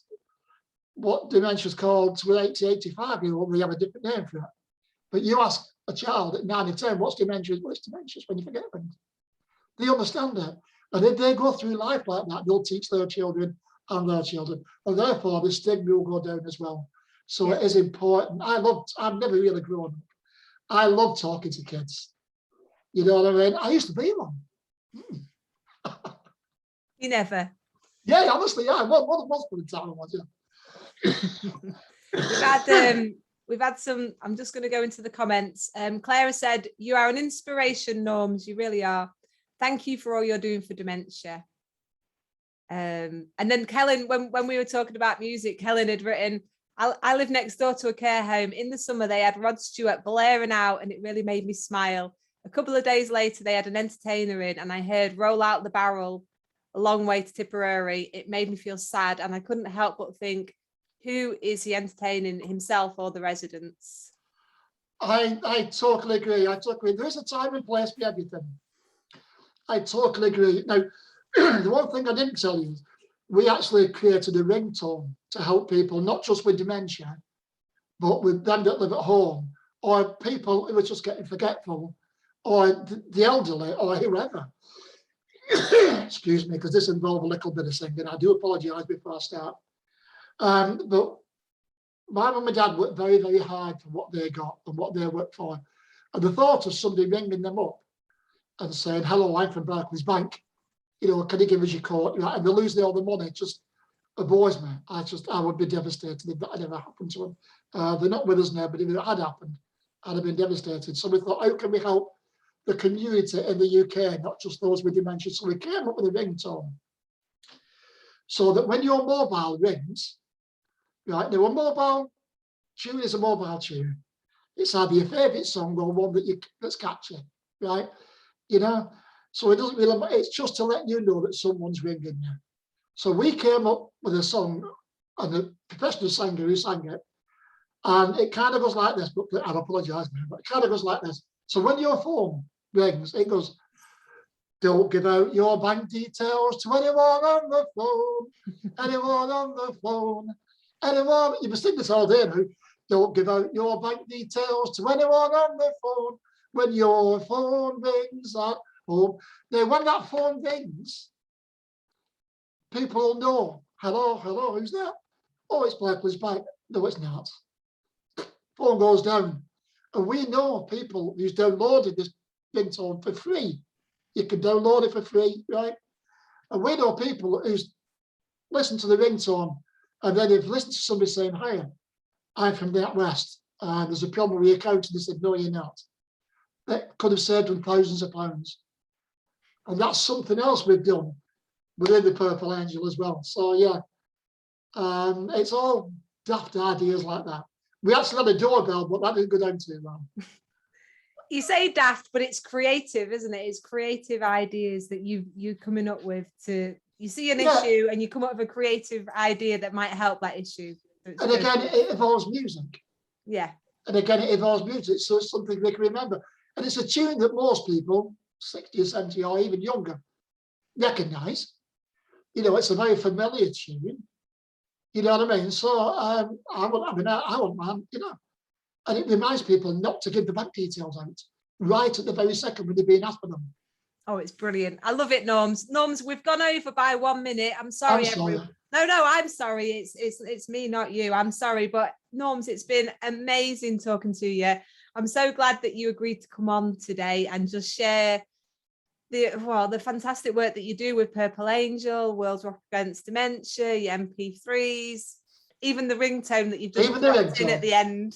what dementia is called to an 85-year-old, they have a different name for it. But you ask a child at 9 or 10, what's dementia? Well, it's dementia, it's when you forget things. They understand it. And if they go through life like that, they'll teach their children and their children. And therefore, the stigma will go down as well. So it is important. I've never really grown up. I love talking to kids. You know what I mean? I used to be one. You never? Yeah, honestly, yeah. Once upon a time I was, yeah. We've had some, I'm just going to go into the comments. Clara said, you are an inspiration, Norms. You really are. Thank you for all you're doing for dementia. And then Kellen, when we were talking about music, Kellen had written, I live next door to a care home. In the summer, they had Rod Stewart blaring out, and it really made me smile. A couple of days later, they had an entertainer in, and I heard Roll Out the Barrel a long way to Tipperary, it made me feel sad, and I couldn't help but think, who is he entertaining, himself or the residents? I totally agree. I totally agree. There's a time and place for everything. I totally agree. Now, the one thing I didn't tell you is we actually created a ringtone to help people, not just with dementia, but with them that live at home, or people who are just getting forgetful, or the elderly, or whoever. Excuse me, because this involves a little bit of singing. I do apologise before I start. But my mum and dad worked very, very hard for what they got and what they worked for. And the thought of somebody ringing them up and saying, hello, I'm from Barclays Bank, you know, can you give us your code? And they're losing all the money, just annoys me. I would be devastated if that had ever happened to them. They're not with us now, but if it had happened, I'd have been devastated. So we thought, how can we help the community in the UK, not just those with dementia? So we came up with a ringtone so that when your mobile rings, right, now a mobile tune is a mobile tune. It's either your favourite song or one that's catchy, right? You know, so it doesn't really matter. It's just to let you know that someone's ringing you. So we came up with a song, and a professional singer who sang it, and it kind of goes like this, but I apologise now, but it kind of goes like this. So when your phone rings, it goes, don't give out your bank details to anyone on the phone, anyone on the phone, anyone. You must sing this all day now. Don't give out your bank details to anyone on the phone when your phone rings at home. Now, when that phone rings, people will know, hello, hello, who's that? Oh, it's Barclays Bank. No, it's not. Phone goes down. And we know people who's downloaded this ringtone for free. You can download it for free, right? And we know people who's listened to the ringtone and then they've listened to somebody saying, hi, I'm from the West, and there's a problem with your account. And they said, no, you're not. That could have saved them thousands of pounds. And that's something else we've done within the Purple Angel as well. So yeah, it's all daft ideas like that. We actually had a doorbell, but that didn't go down too well. You say daft, but it's creative, isn't it? It's creative ideas that you're coming up with. You see an issue and you come up with a creative idea that might help that issue. And again, it involves music. Yeah. And again, it involves music, so it's something they can remember. And it's a tune that most people, 60 or 70 or even younger, recognise. You know, it's a very familiar tune. You know what I mean? So I wouldn't mind, you know. And it reminds people not to give the bank details out right at the very second when they're being asked for them. Oh, it's brilliant. I love it, Norms. Norms, we've gone over by 1 minute. I'm sorry, everyone. No, I'm sorry. It's me, not you. I'm sorry. But Norms, it's been amazing talking to you. I'm so glad that you agreed to come on today and just share the fantastic work that you do with Purple Angel, World Rocks Against Dementia, your MP3s, even the ringtone that you've just dropped in at the end.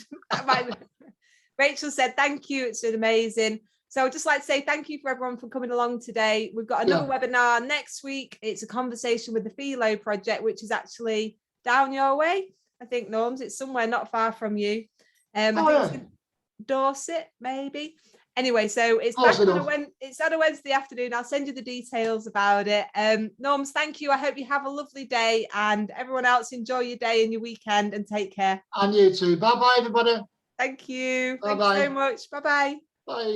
Rachel said, thank you. It's been amazing. So I'd just like to say thank you for everyone for coming along today. We've got another webinar next week. It's a conversation with the Philo Project, which is actually down your way. I think, Norms, it's somewhere not far from you. I think it's in Dorset, maybe. Anyway, so it's back on a Wednesday afternoon. I'll send you the details about it. Norms, thank you. I hope you have a lovely day, and everyone else, enjoy your day and your weekend, and take care. And you too. Bye-bye, everybody. Thank you. Thanks so much. Bye-bye. Bye.